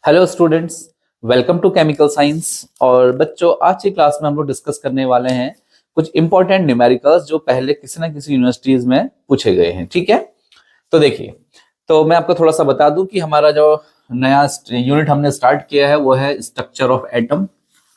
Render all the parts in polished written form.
Hello students, welcome to chemical science. और बच्चों, आज की क्लास में हम लोग डिस्कस करने वाले हैं कुछ इंपॉर्टेंट न्यूमेरिकल्स जो पहले किसी ना किसी यूनिवर्सिटीज में पूछे गए हैं। ठीक है, तो देखिए, तो मैं आपको थोड़ा सा बता दूं कि हमारा जो नया यूनिट हमने स्टार्ट किया है वो है स्ट्रक्चर ऑफ एटम।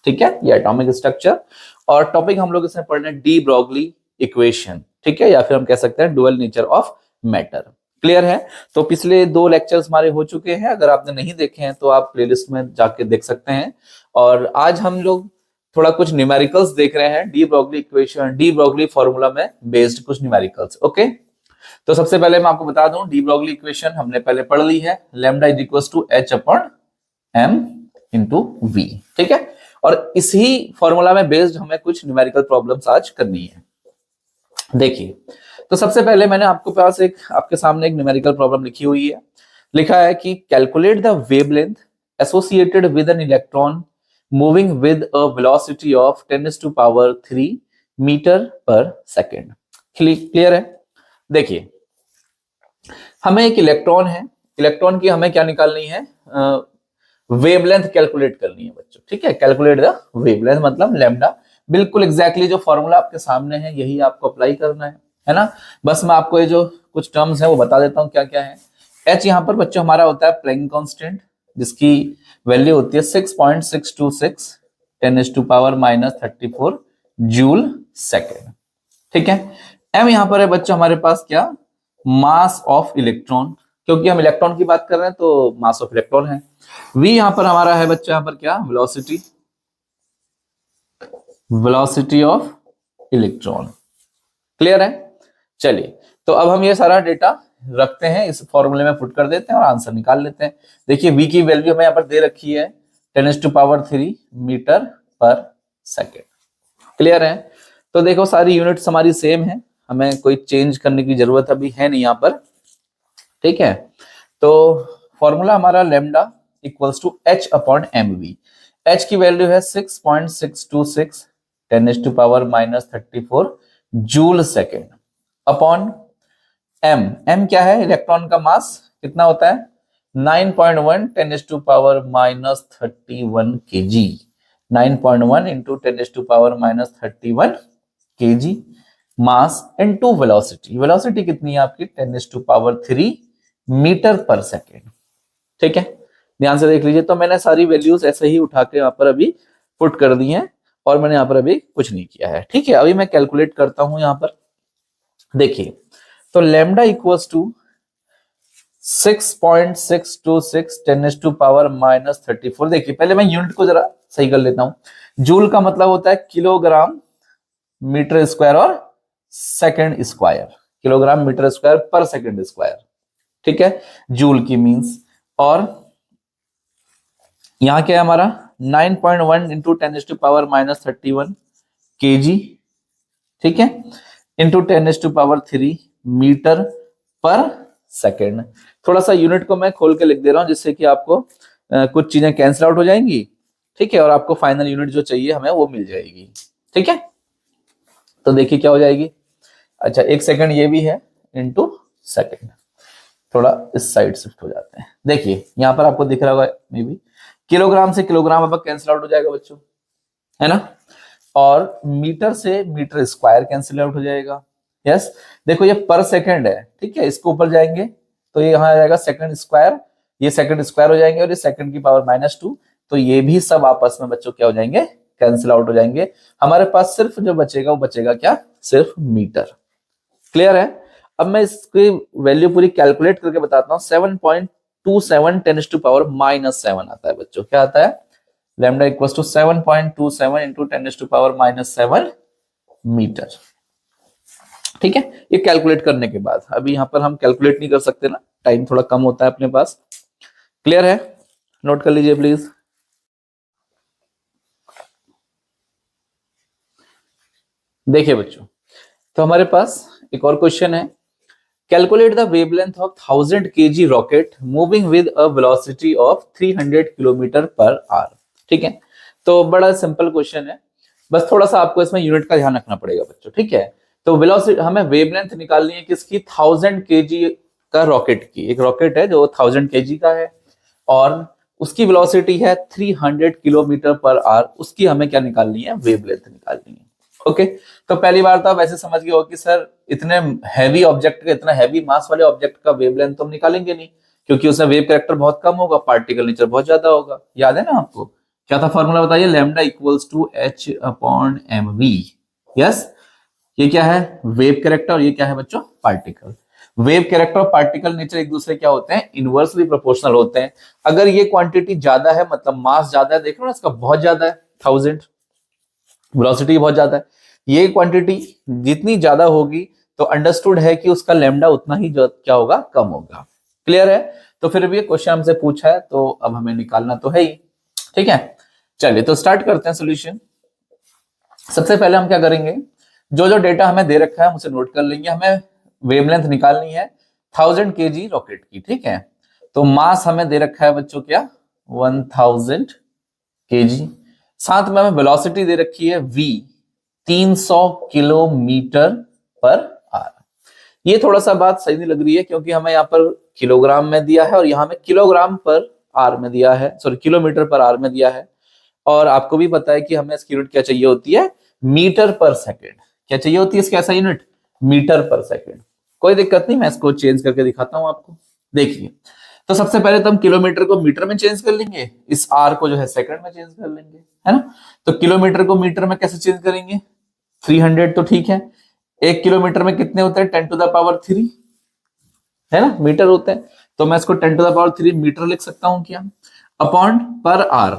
ठीक है, ये एटॉमिक स्ट्रक्चर, और टॉपिक हम लोग इसमें पढ़ रहे हैं डी ब्रॉगली इक्वेशन। ठीक है, या फिर हम कह सकते हैं dual nature of matter. Clear है? तो पिछले 2 लेक्चर्स हमारे हो चुके हैं, अगर आपने नहीं देखे हैं तो आप प्लेलिस्ट में जाके देख सकते हैं। और आज हम लोग थोड़ा कुछ न्यूमेरिकल्स देख रहे हैं, de Broglie equation, de Broglie formula में बेस्ड कुछ न्यूमेरिकल्स। ओके, तो सबसे पहले मैं आपको बता दूं, डी ब्रॉगली इक्वेशन हमने पहले पढ़ ली है, lambda is equal to h upon m into v. ठीक है, और इसी फॉर्मूला में बेस्ड हमें कुछ न्यूमेरिकल प्रॉब्लम्स आज करनी है। देखिए, तो सबसे पहले मैंने आपके सामने एक न्यूमेरिकल प्रॉब्लम लिखी हुई है। लिखा है कि calculate the wavelength associated with an electron moving with a velocity of 10⁻³ metre per second. Clear है? देखिए, हमें एक इलेक्ट्रॉन है, इलेक्ट्रॉन की हमें क्या निकालनी है, वेवलेंथ कैलकुलेट करनी है बच्चों। ठीक है, कैलकुलेट द वेवलेंथ मतलब लैम्डा। बिल्कुल एग्जैक्टली जो फॉर्मूला आपके सामने है यही आपको अप्लाई करना है ना। बस मैं आपको ये जो कुछ टर्म्स है वो बता देता हूँ क्या क्या है। एच यहाँ पर बच्चों हमारा होता है प्लैंक कांस्टेंट, जिसकी वैल्यू होती है 6.626 10⁻⁻34 जूल सेकेंड। ठीक है, एम यहाँ पर है बच्चों हमारे पास क्या, मास ऑफ इलेक्ट्रॉन, क्योंकि हम इलेक्ट्रॉन की बात कर रहे हैं तो मास ऑफ इलेक्ट्रॉन है। वी यहाँ पर हमारा है बच्चों, यहाँ पर क्या, velocity, velocity of electron. Clear है? चलिए, तो अब हम ये सारा डेटा रखते हैं, इस फॉर्मूले में पुट कर देते हैं और आंसर निकाल लेते हैं। देखिए, v की वैल्यू हमें यहाँ पर दे रखी है 10⁻³ मीटर पर सेकेंड। क्लियर है? तो देखो, सारी यूनिट्स हमारी सेम है, हमें कोई चेंज करने की जरूरत अभी है नहीं यहाँ पर। ठीक है, तो फॉर्मूला हमारा lambda equals to h upon m v. H की वैल्यू है 6.626 10⁻⁻34 joule second upon m. M क्या है, इलेक्ट्रॉन का मास कितना होता है, 9.1 10⁻⁻31 kg। 9.1 into 10⁻⁻31 kg mass into velocity. Velocity कितनी है आपकी, 10⁻³ मीटर पर सेकेंड। ठीक है, ध्यान से देख लीजिए। तो मैंने सारी वैल्यूज ऐसे ही उठा के यहाँ पर अभी पुट कर दी हैं और मैंने यहाँ पर अभी कुछ नहीं किया है। ठीक है, अभी मैं कैलकुलेट करता हूं यहाँ पर। देखिए, तो लैम्डा इक्वल्स टू 6.626 10⁻⁻34। देखिए, पहले मैं यूनिट को जरा सही कर लेता हूं। जूल का मतलब होता है किलोग्राम मीटर स्क्वायर और second square, kilogram metre square per second square. ठीक है, जूल की मींस। और यहां क्या है हमारा 9.1 इंटू 10⁻⁻31 kg। ठीक है, इंटू 10⁻³ मीटर पर सेकेंड। थोड़ा सा यूनिट को मैं खोल के लिख दे रहा हूं जिससे कि आपको कुछ चीजें कैंसिल आउट हो जाएंगी। ठीक है, और आपको फाइनल यूनिट जो चाहिए हमें वो मिल जाएगी। ठीक है, तो देखिए क्या हो जाएगी। अच्छा, 1 सेकंड ये भी है, इंटू सेकेंड। थोड़ा इस साइड शिफ्ट हो जाते हैं। देखिए, यहां पर आपको दिख रहा होगा मे बी, किलोग्राम से किलोग्राम अब कैंसिल आउट हो जाएगा बच्चों, है ना। और मीटर से मीटर स्क्वायर कैंसिल आउट हो जाएगा। यस, देखो ये पर सेकंड है। ठीक है, इसके ऊपर जाएंगे तो ये यहां आ जाएगा सेकंड स्क्वायर, ये सेकंड स्क्वायर हो जाएंगे और ये सेकंड की पावर -2। तो ये भी सब आपस में बच्चों क्या हो जाएंगे, कैंसिल आउट हो जाएंगे। हमारे पास सिर्फ जो बचेगा वो बचेगा क्या, सिर्फ मीटर। क्लियर है? अब मैं इसकी वैल्यू पूरी कैलकुलेट करके बताता हूँ। 7.27 10⁻⁻7 आता है बच्चों। क्या आता है, lambda equals to 7.27 into 10⁻⁻7 metre. ठीक है, ये कैलकुलेट करने के बाद, अभी यहां पर हम कैलकुलेट नहीं कर सकते ना, टाइम थोड़ा कम होता है अपने पास। क्लियर है? नोट कर लीजिए प्लीज। देखिए बच्चों, तो हमारे पास एक और क्वेश्चन है। Calculate the wavelength of 1000 kg rocket moving with a velocity of 300 kilometre per hour. ठीक है, तो बड़ा सिंपल क्वेश्चन है, बस थोड़ा सा आपको इसमें यूनिट का ध्यान रखना पड़ेगा बच्चों। ठीक है, तो वेलोसिटी हमें वेवलेंथ निकालनी है किसकी, 1000 kg का रॉकेट की। एक रॉकेट है जो 1000 kg का है और उसकी वेलोसिटी है 300 किलोमीटर पर आवर, उसकी हमें क्या निकालनी है, वेवलेंथ निकालनी है। ओके, तो पहली बार तो आप ऐसे समझ गए हो कि सर इतने हैवी ऑब्जेक्ट का, इतना हैवी मास वाले ऑब्जेक्ट का वेवलेंथ तो हम निकालेंगे नहीं, क्योंकि उसमें वेव कैरेक्टर बहुत कम होगा, पार्टिकल नेचर बहुत ज्यादा होगा। याद है ना आपको, क्या था फॉर्मूला बताइए, lambda equals to h upon m v. Yes, ये क्या है, वेव कैरेक्टर, और ये क्या है बच्चों, पार्टिकल। वेव कैरेक्टर और पार्टिकल नेचर एक दूसरे क्या होते हैं, इनवर्सली प्रोपोर्शनल होते हैं। अगर ये क्वांटिटी ज्यादा है, मतलब मास ज्यादा है, देख रहे हो ना, इसका बहुत ज्यादा है 1000, वेलोसिटी बहुत ज्यादा है, ये क्वांटिटी जितनी ज्यादा होगी तो अंडरस्टूड है कि उसका लैम्डा उतना ही क्या होगा, कम होगा। क्लियर है? तो फिर भी क्वेश्चन हमसे पूछा है तो अब हमें निकालना तो है ही। ठीक है, चलिए तो स्टार्ट करते हैं सोल्यूशन। सबसे पहले हम क्या करेंगे, जो जो डेटा हमें दे रखा है उसे नोट कर लेंगे। हमें वेवलेंथ निकालनी है 1000 kg रॉकेट की। ठीक है, तो मास हमें दे रखा है बच्चों क्या, 1000 kg। साथ में हमें वेलोसिटी दे रखी है v, 300 किलोमीटर पर आवर। ये थोड़ा सा बात सही नहीं लग रही है, क्योंकि हमें यहाँ पर किलोग्राम में दिया है और यहाँ में किलोग्राम पर आवर में दिया है, सॉरी किलोमीटर पर आवर में दिया है। और आपको भी पता है कि हमें इसकी यूनिट क्या चाहिए होती है, मीटर पर सेकेंड। क्या चाहिए होती है इसकी ऐसा यूनिट, मीटर पर सेकेंड। कोई दिक्कत नहीं, मैं इसको चेंज करके दिखाता हूं आपको। देखिए, तो सबसे पहले तो हम किलोमीटर को मीटर में चेंज कर लेंगे, इस आर को जो है सेकंड में चेंज कर लेंगे, है ना। तो किलोमीटर को मीटर में कैसे चेंज करेंगे, 300 तो ठीक है, 1 किलोमीटर में कितने होते हैं, 10⁻3 है ना, मीटर होते हैं। तो मैं इसको 10⁻3 मीटर लिख सकता हूं क्या, अपॉन पर आर।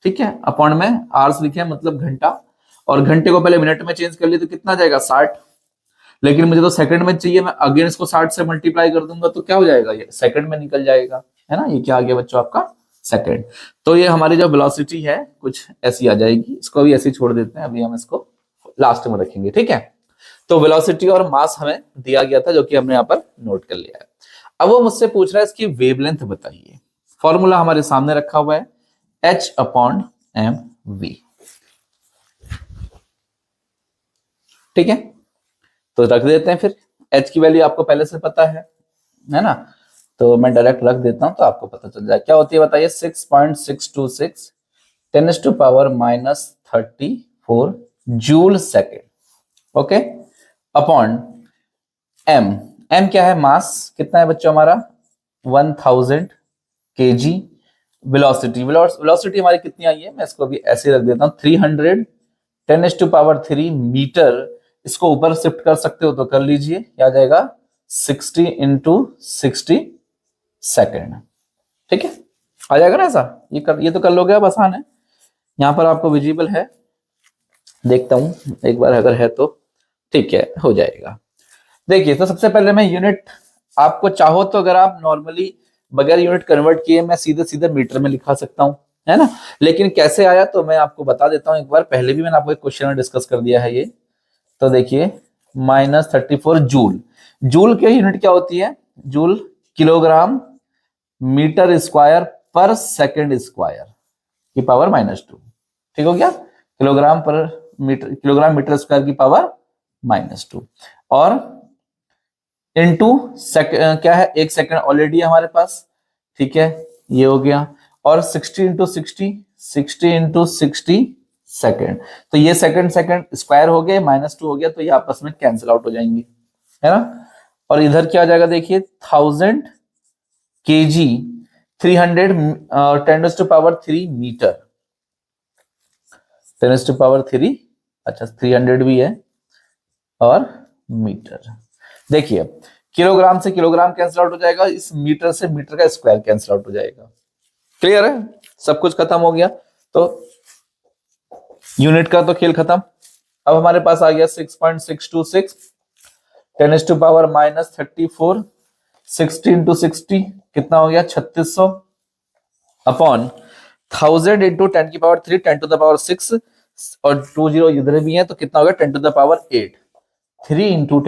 ठीक है, अपॉन में आर्स लिखे मतलब घंटा, और घंटे को पहले मिनट में चेंज कर लिए तो कितना जाएगा 60, लेकिन मुझे तो सेकंड में चाहिए, मैं अगेन इसको 60 से मल्टीप्लाई कर दूंगा तो क्या हो जाएगा, ये सेकंड में निकल जाएगा, है ना। ये क्या आ गया बच्चों आपका, सेकंड। तो ये हमारी जो वेलोसिटी है कुछ ऐसी आ जाएगी, इसको भी ऐसे छोड़ देते हैं, अभी हम इसको लास्ट में रखेंगे। ठीक है, तो वेलोसिटी और मास हमें दिया गया था, जो कि हमने यहाँ पर नोट कर लिया है। अब वो मुझसे पूछ रहा है इसकी वेवलेंथ बताइए। फॉर्मूला हमारे सामने रखा हुआ है, h अपॉन एम वी। ठीक है, तो रख देते हैं फिर, h की वैल्यू आपको पहले से पता है ना, तो मैं डायरेक्ट रख देता हूं तो आपको पता चल जाए क्या होती है, बताइए 6.626 10⁻34 joule second. Okay, upon m, m क्या है, मास कितना है बच्चों हमारा 1000 kg। वेलोसिटी हमारी कितनी आई है, मैं इसको भी ऐसे रख देता हूं 300 10⁻3 मीटर। इसको ऊपर शिफ्ट कर सकते हो तो कर लीजिए, क्या आ जाएगा 60 × 60 सेकेंड। ठीक है, आ जाएगा ना ऐसा, ये तो कर लोगे आप, आसान है। यहां पर आपको विजिबल है, देखता हूं एक बार अगर है तो, ठीक है हो जाएगा। देखिए, तो सबसे पहले मैं यूनिट, आपको चाहो तो अगर आप नॉर्मली बगैर यूनिट कन्वर्ट किए मैं सीधे सीधे मीटर में लिखा सकता हूं, है ना, लेकिन कैसे आया तो मैं आपको बता देता हूं एक बार, पहले भी मैंने आपको एक क्वेश्चन में डिस्कस कर दिया है ये। तो देखिए -34 जूल, जूल की यूनिट क्या होती है, joule kilogram metre square per second square की पावर -2। ठीक हो गया, किलोग्राम पर मीटर, किलोग्राम मीटर स्क्वायर की पावर -2, और इनटू क्या है, 1 सेकंड ऑलरेडी हमारे पास। ठीक है, ये हो गया, और 60 × 60 60 × 60 सेकेंड, तो ये सेकंड सेकंड स्क्वायर हो गए, -2 हो गया, तो ये आपस में कैंसिल आउट हो जाएंगे, है ना। और इधर क्या आ जाएगा, देखिए 1000 kg 300 10⁻3 मीटर, 10⁻3, अच्छा 300 भी है, और मीटर। देखिए, किलोग्राम से किलोग्राम कैंसिल आउट हो जाएगा, इस मीटर से मीटर का स्क्वायर कैंसिल आउट हो जाएगा। क्लियर है, सब कुछ खत्म हो गया, तो यूनिट का तो खेल खत्म। अब हमारे पास आ गया 6.626 10⁻34 60 × 60 कितना हो गया 3600, अपॉन 1000 × 10⁻3 10⁻6, और 20 इधर भी है तो कितना हो गया 10⁸ 3 ×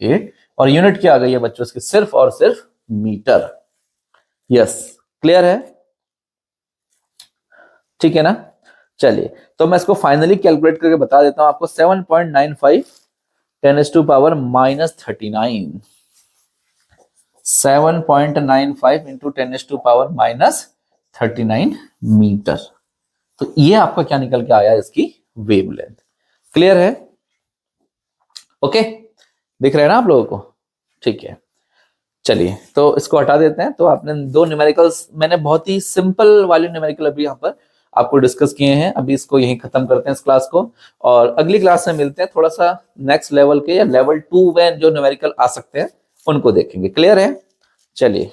10⁸, और यूनिट क्या आ गई है बच्चों इसकी, सिर्फ और सिर्फ मीटर। यस, क्लियर है, ठीक है ना। चलिए, तो मैं इसको फाइनली कैलकुलेट करके बता देता हूं आपको, 7.95 10⁻39 7.95 × 10⁻⁻39 39 मीटर। तो ये आपका क्या निकल के आया, इसकी वेवलेंथ। क्लियर है? ओके, दिख रहा है ना आप लोगों को? ठीक है, चलिए तो इसको हटा देते हैं। तो आपने दो न्यूमेरिकल्स, मैंने बहुत ही सिंपल वाले न्यूमेरिकल अभी यहाँ पर आपको डिस्कस किए हैं। अभी इसको यहीं खत्म करते हैं इस क्लास को, और अगली क्लास में मिलते हैं। थोड़ा सा नेक्स्ट लेवल के या लेवल 2 में जो न्यूमेरिकल आ सकते हैं उनको देखेंगे। क्लियर है? चलिए।